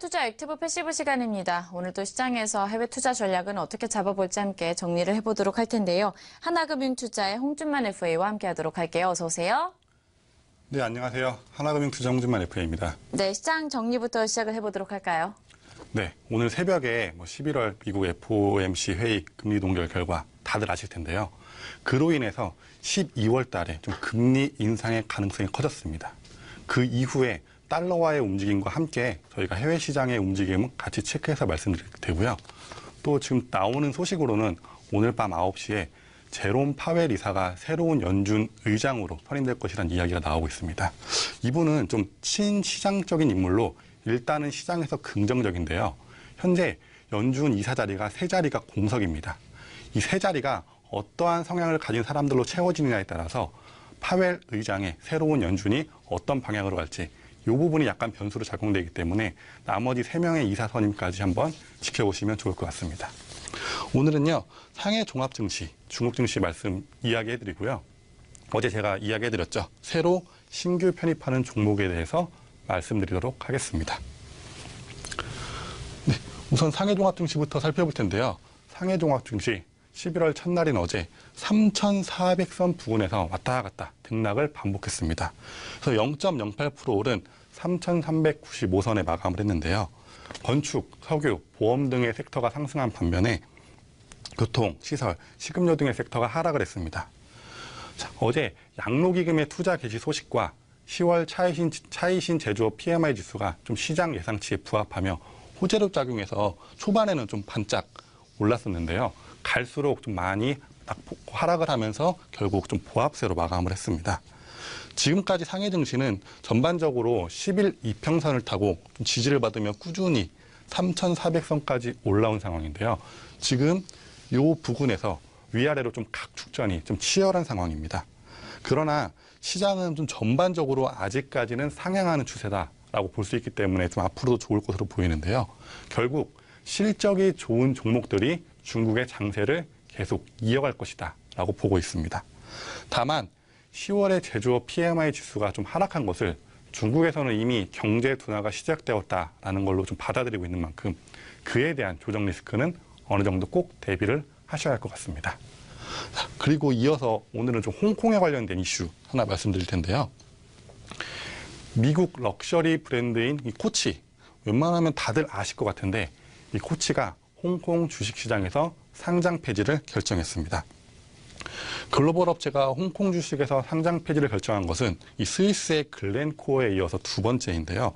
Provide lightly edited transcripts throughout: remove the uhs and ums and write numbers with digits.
투자 액티브 패시브 시간입니다. 오늘도 시장에서 해외 투자 전략은 어떻게 잡아볼지 함께 정리를 해보도록 할 텐데요. 하나금융투자의 홍준만 FA와 함께하도록 할게요. 어서 오세요. 네, 안녕하세요. 하나금융투자 홍준만 FA입니다. 네, 시장 정리부터 시작을 해보도록 할까요? 네, 오늘 새벽에 11월 미국 FOMC 회의 금리 동결 결과 다들 아실 텐데요. 그로 인해서 12월 달에 좀 금리 인상의 가능성이 커졌습니다. 그 이후에 달러와의 움직임과 함께 저희가 해외 시장의 움직임은 같이 체크해서 말씀드릴 테고요. 또 지금 나오는 소식으로는 오늘 밤 9시에 제롬 파웰 이사가 새로운 연준 의장으로 선임될 것이라는 이야기가 나오고 있습니다. 이분은 좀 친시장적인 인물로 일단은 시장에서 긍정적인데요. 현재 연준 이사 자리가 세 자리가 공석입니다. 이 세 자리가 어떠한 성향을 가진 사람들로 채워지느냐에 따라서 파웰 의장의 새로운 연준이 어떤 방향으로 갈지 이 부분이 약간 변수로 작용되기 때문에 나머지 3명의 이사 선임까지 한번 지켜보시면 좋을 것 같습니다. 오늘은요, 상해 종합증시, 중국증시 말씀 이야기해드리고요. 어제 제가 이야기해드렸죠. 새로 신규 편입하는 종목에 대해서 말씀드리도록 하겠습니다. 네, 우선 상해 종합증시부터 살펴볼 텐데요. 상해 종합증시 11월 첫날인 어제 3,400선 부근에서 왔다 갔다 등락을 반복했습니다. 그래서 0.08% 오른 3,395선에 마감을 했는데요. 건축, 석유, 보험 등의 섹터가 상승한 반면에 교통, 시설, 식음료 등의 섹터가 하락을 했습니다. 자, 어제 양로기금의 투자 개시 소식과 10월 차이신 제조업 PMI 지수가 좀 시장 예상치에 부합하며 호재로 작용해서 초반에는 좀 반짝 올랐었는데요. 갈수록 좀 많이 하락을 하면서 결국 좀 보합세로 마감을 했습니다. 지금까지 상해 증시는 전반적으로 10일 이평선을 타고 좀 지지를 받으며 꾸준히 3,400선까지 올라온 상황인데요. 지금 이 부근에서 위아래로 좀 각축전이 좀 치열한 상황입니다. 그러나 시장은 좀 전반적으로 아직까지는 상향하는 추세다라고 볼 수 있기 때문에 좀 앞으로도 좋을 것으로 보이는데요. 결국 실적이 좋은 종목들이 중국의 장세를 계속 이어갈 것이다 라고 보고 있습니다. 다만 10월에 제조업 PMI 지수가 좀 하락한 것을 중국에서는 이미 경제 둔화가 시작되었다라는 걸로 좀 받아들이고 있는 만큼 그에 대한 조정 리스크는 어느 정도 꼭 대비를 하셔야 할 것 같습니다. 그리고 이어서 오늘은 좀 홍콩에 관련된 이슈 하나 말씀드릴 텐데요. 미국 럭셔리 브랜드인 이 코치, 웬만하면 다들 아실 것 같은데 이 코치가 홍콩 주식시장에서 상장 폐지를 결정했습니다. 글로벌 업체가 홍콩 주식에서 상장 폐지를 결정한 것은 이 스위스의 글렌코어에 이어서 두 번째인데요.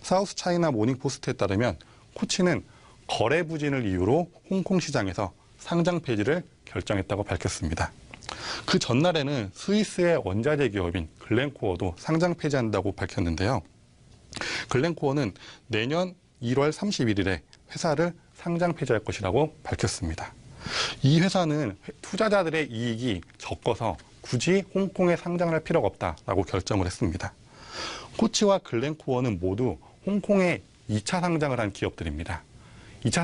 사우스 차이나 모닝포스트에 따르면 코치는 거래 부진을 이유로 홍콩 시장에서 상장 폐지를 결정했다고 밝혔습니다. 그 전날에는 스위스의 원자재 기업인 글렌코어도 상장 폐지한다고 밝혔는데요. 글렌코어는 내년 1월 31일에 회사를 상장 폐지할 것이라고 밝혔습니다. 이 회사는 투자자들의 이익이 적어서 굳이 홍콩에 상장을 할 필요가 없다라고 결정을 했습니다. 코치와 글렌코어는 모두 홍콩에 2차 상장을 한 기업들입니다. 2차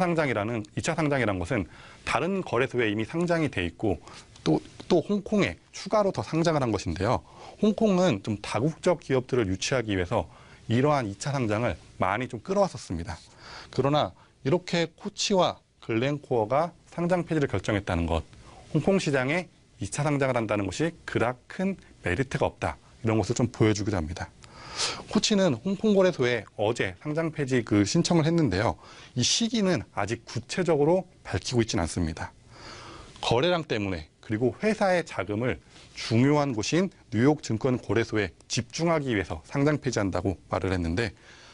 상장이란 것은 다른 거래소에 이미 상장이 돼 있고 또 홍콩에 추가로 더 상장을 한 것인데요. 홍콩은 좀 다국적 기업들을 유치하기 위해서 이러한 2차 상장을 많이 좀 끌어왔었습니다. 그러나 이렇게 코치와 글렌코어가 상장 폐지를 결정했다는 것, 홍콩 시장에 2차 상장을 한다는 것이 그닥 큰 메리트가 없다. 이런 것을 좀 보여주기도 합니다. 코치는 홍콩 거래소에 어제 상장 폐지 신청을 했는데요. 이 시기는 아직 구체적으로 밝히고 있지는 않습니다. 거래량 때문에 그리고 회사의 자금을 중요한 곳인 뉴욕 증권 거래소에 집중하기 위해서 상장 폐지한다고 말을 했는데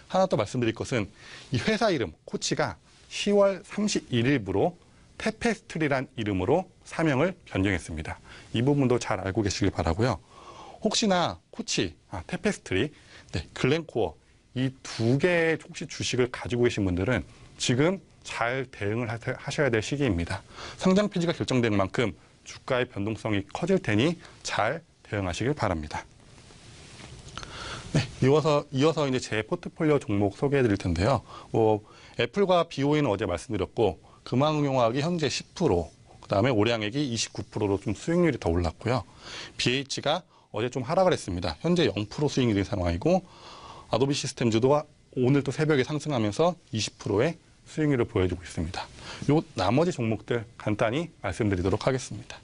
하나 더 말씀드릴 것은 이 회사 이름 코치가 10월 31일부로 테페스트리란 이름으로 사명을 변경했습니다. 이 부분도 잘 알고 계시길 바라고요. 혹시나 코치, 테페스트리, 글렌코어 이 두 개의 혹시 주식을 가지고 계신 분들은 지금 잘 대응을 하셔야 될 시기입니다. 상장 폐지가 결정된 만큼 주가의 변동성이 커질 테니 잘 대응하시길 바랍니다. 네, 이어서 이제 제 포트폴리오 종목 소개해 드릴 텐데요. 애플과 BOE는 어제 말씀드렸고, 금화응용화학이 현재 10%, 그 다음에 오량액이 29%로 좀 수익률이 더 올랐고요. BH가 어제 좀 하락을 했습니다. 현재 0% 수익률인 상황이고, 아도비 시스템즈도 오늘 또 새벽에 상승하면서 20%의 수익률을 보여주고 있습니다. 요 나머지 종목들 간단히 말씀드리도록 하겠습니다.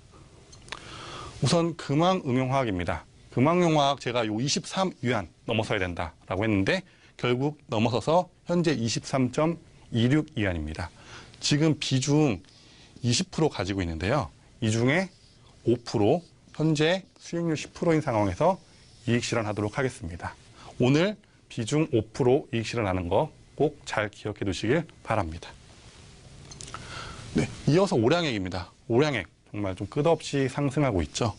우선 금왕응용화학입니다. 금왕응용화학 제가 요 23위안 넘어서야 된다라고 했는데 결국 넘어서서 현재 23.26위안입니다. 지금 비중 20% 가지고 있는데요. 이 중에 5%, 현재 수익률 10%인 상황에서 이익 실현하도록 하겠습니다. 오늘 비중 5% 이익 실현하는 거 꼭 잘 기억해 두시길 바랍니다. 네, 이어서 오량액입니다. 오량액 정말 좀 끝없이 상승하고 있죠.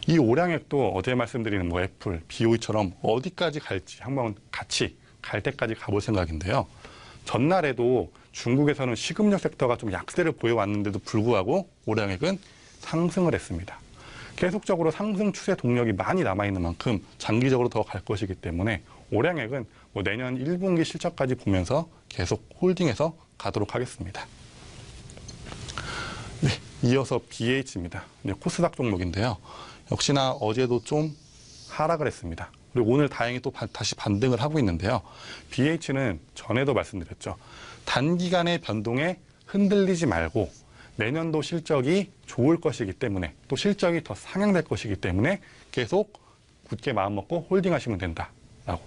이 오량액도 어제 말씀드리는 뭐 애플, BOE처럼 어디까지 갈지 한번 같이 갈 때까지 가볼 생각인데요. 전날에도 중국에서는 식음료 섹터가 좀 약세를 보여왔는데도 불구하고 오량액은 상승을 했습니다. 계속적으로 상승 추세 동력이 많이 남아있는 만큼 장기적으로 더 갈 것이기 때문에 오량액은 뭐 내년 1분기 실적까지 보면서 계속 홀딩해서 가도록 하겠습니다. 네, 이어서 BH입니다. 코스닥 종목인데요. 역시나 어제도 좀 하락을 했습니다. 그리고 오늘 다행히 또 다시 반등을 하고 있는데요. BH는 전에도 말씀드렸죠. 단기간의 변동에 흔들리지 말고 내년도 실적이 좋을 것이기 때문에 또 실적이 더 상향될 것이기 때문에 계속 굳게 마음먹고 홀딩하시면 된다라고.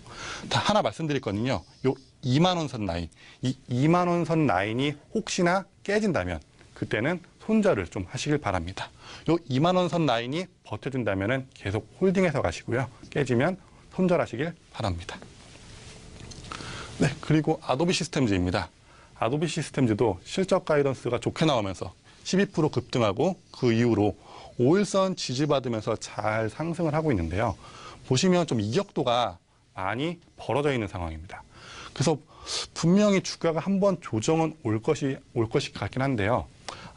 다 하나 말씀드릴 거는요. 요 2만 원 선 라인, 이 2만 원 선 라인이 혹시나 깨진다면 그때는 손절을 좀 하시길 바랍니다. 요 2만 원 선 라인이 버텨준다면은 계속 홀딩해서 가시고요. 깨지면 손절하시길 바랍니다. 네, 그리고 아도비 시스템즈입니다. 아도비 시스템즈도 실적 가이던스가 좋게 나오면서 12% 급등하고 그 이후로 5일선 지지받으면서 잘 상승을 하고 있는데요. 보시면 좀 이격도가 많이 벌어져 있는 상황입니다. 그래서 분명히 주가가 한번 조정은 올 것이 같긴 한데요.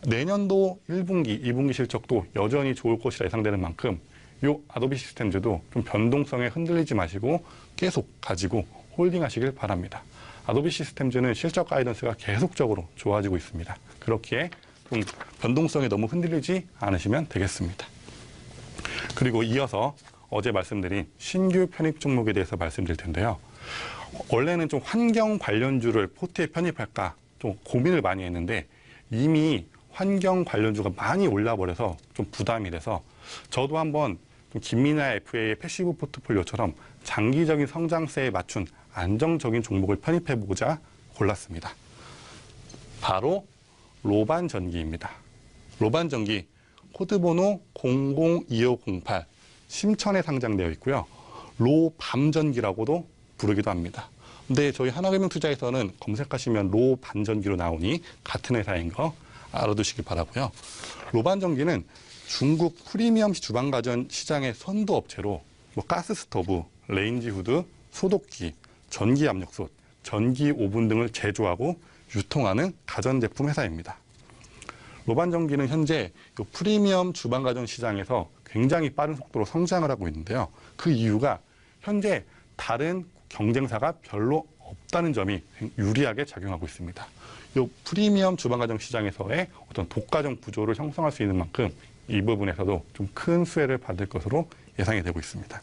내년도 1분기, 2분기 실적도 여전히 좋을 것이라 예상되는 만큼 이 아도비 시스템즈도 좀 변동성에 흔들리지 마시고 계속 가지고 홀딩하시길 바랍니다. 아도비 시스템즈는 실적 가이던스가 계속적으로 좋아지고 있습니다. 그렇기에 좀 변동성에 너무 흔들리지 않으시면 되겠습니다. 그리고 이어서 어제 말씀드린 신규 편입 종목에 대해서 말씀드릴 텐데요. 원래는 좀 환경 관련주를 포트에 편입할까 좀 고민을 많이 했는데 이미 환경 관련주가 많이 올라버려서 좀 부담이 돼서 저도 한번 좀 김미나 FA의 패시브 포트폴리오처럼 장기적인 성장세에 맞춘 안정적인 종목을 편입해보고자 골랐습니다. 바로 로반전기입니다. 로반전기 코드번호 002508 심천에 상장되어 있고요. 로밤전기라고도 부르기도 합니다. 근데 저희 하나금융투자에서는 검색하시면 로반전기로 나오니 같은 회사인 거 알아두시기 바라고요. 로반전기는 중국 프리미엄 주방가전 시장의 선도 업체로 뭐 가스 스토브, 레인지 후드, 소독기, 전기 압력솥, 전기 오븐 등을 제조하고 유통하는 가전제품 회사입니다. 로반전기는 현재 프리미엄 주방가전 시장에서 굉장히 빠른 속도로 성장을 하고 있는데요. 그 이유가 현재 다른 경쟁사가 별로 없다는 점이 유리하게 작용하고 있습니다. 이 프리미엄 주방가전 시장에서의 어떤 독과점 구조를 형성할 수 있는 만큼 이 부분에서도 좀 큰 수혜를 받을 것으로 예상이 되고 있습니다.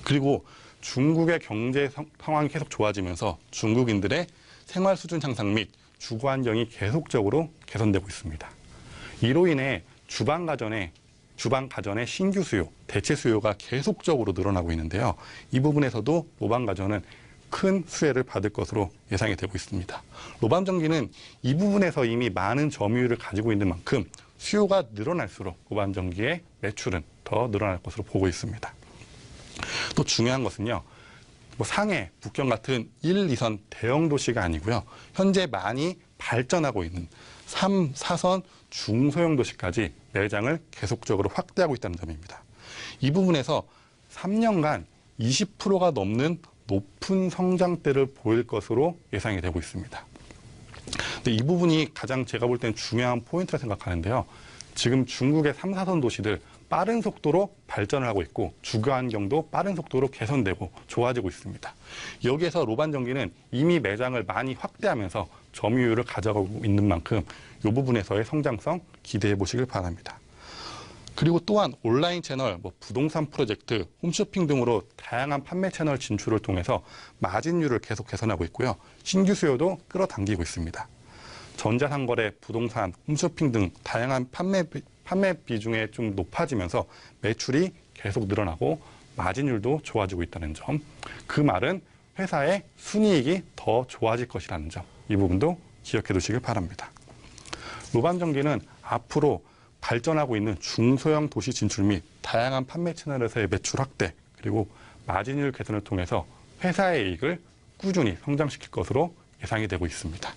그리고 중국의 경제 상황이 계속 좋아지면서 중국인들의 생활 수준 향상 및 주거 환경이 계속적으로 개선되고 있습니다. 이로 인해 주방 가전의 신규 수요, 대체 수요가 계속적으로 늘어나고 있는데요. 이 부분에서도 로반 가전은 큰 수혜를 받을 것으로 예상이 되고 있습니다. 로반 전기는 이 부분에서 이미 많은 점유율을 가지고 있는 만큼 수요가 늘어날수록 로반 전기의 매출은 더 늘어날 것으로 보고 있습니다. 또 중요한 것은요. 뭐 상해, 북경 같은 1, 2선 대형 도시가 아니고요. 현재 많이 발전하고 있는 3, 4선 중소형 도시까지 매장을 계속적으로 확대하고 있다는 점입니다. 이 부분에서 3년간 20%가 넘는 높은 성장대를 보일 것으로 예상이 되고 있습니다. 근데 이 부분이 가장 제가 볼 때는 중요한 포인트라 생각하는데요. 지금 중국의 3, 4선 도시들 빠른 속도로 발전을 하고 있고 주거 환경도 빠른 속도로 개선되고 좋아지고 있습니다. 여기에서 로반전기는 이미 매장을 많이 확대하면서 점유율을 가져가고 있는 만큼 이 부분에서의 성장성 기대해 보시길 바랍니다. 그리고 또한 온라인 채널, 부동산 프로젝트, 홈쇼핑 등으로 다양한 판매 채널 진출을 통해서 마진율을 계속 개선하고 있고요. 신규 수요도 끌어당기고 있습니다. 전자상거래, 부동산, 홈쇼핑 등 다양한 판매 비중이 좀 높아지면서 매출이 계속 늘어나고 마진율도 좋아지고 있다는 점. 그 말은 회사의 순이익이 더 좋아질 것이라는 점. 이 부분도 기억해 두시길 바랍니다. 로반전기는 앞으로 발전하고 있는 중소형 도시 진출 및 다양한 판매 채널에서의 매출 확대, 그리고 마진율 개선을 통해서 회사의 이익을 꾸준히 성장시킬 것으로 예상이 되고 있습니다.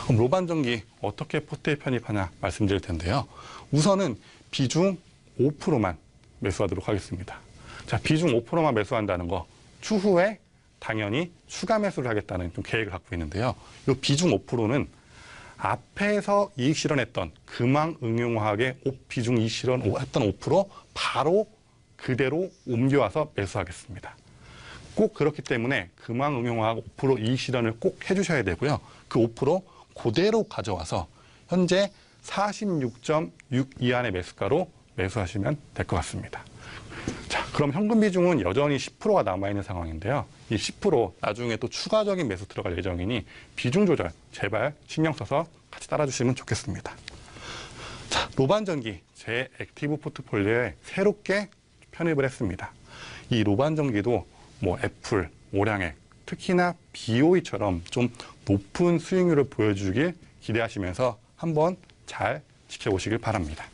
그럼 로반전기 어떻게 포트에 편입하냐 말씀드릴 텐데요. 우선은 비중 5%만 매수하도록 하겠습니다. 자, 비중 5%만 매수한다는 거 추후에 당연히 추가 매수를 하겠다는 좀 계획을 갖고 있는데요. 이 비중 5%는 앞에서 이익 실현했던 금왕응용화학의 비중 이익 실현했던 5% 바로 그대로 옮겨와서 매수하겠습니다. 꼭 그렇기 때문에 금왕응용화학 5% 이익 실현을 꼭 해주셔야 되고요. 그 5% 그대로 가져와서 현재 46.62 안의 매수가로 매수하시면 될 것 같습니다. 자, 그럼 현금 비중은 여전히 10%가 남아있는 상황인데요. 이 10% 나중에 또 추가적인 매수 들어갈 예정이니 비중 조절 제발 신경 써서 같이 따라주시면 좋겠습니다. 자, 로반전기 제 액티브 포트폴리오에 새롭게 편입을 했습니다. 이 로반전기도 애플, 오량액, 특히나 BOE처럼 좀 높은 수익률을 보여주길 기대하시면서 한번 잘 지켜보시길 바랍니다.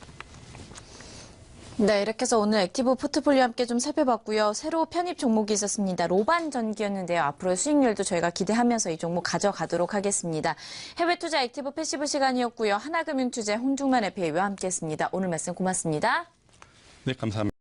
네, 이렇게 해서 오늘 액티브 포트폴리오 함께 좀 살펴봤고요. 새로 편입 종목이 있었습니다. 로반전기였는데요. 앞으로의 수익률도 저희가 기대하면서 이 종목 가져가도록 하겠습니다. 해외 투자 액티브 패시브 시간이었고요. 하나금융투자 홍중만 FA와 함께했습니다. 오늘 말씀 고맙습니다. 네, 감사합니다.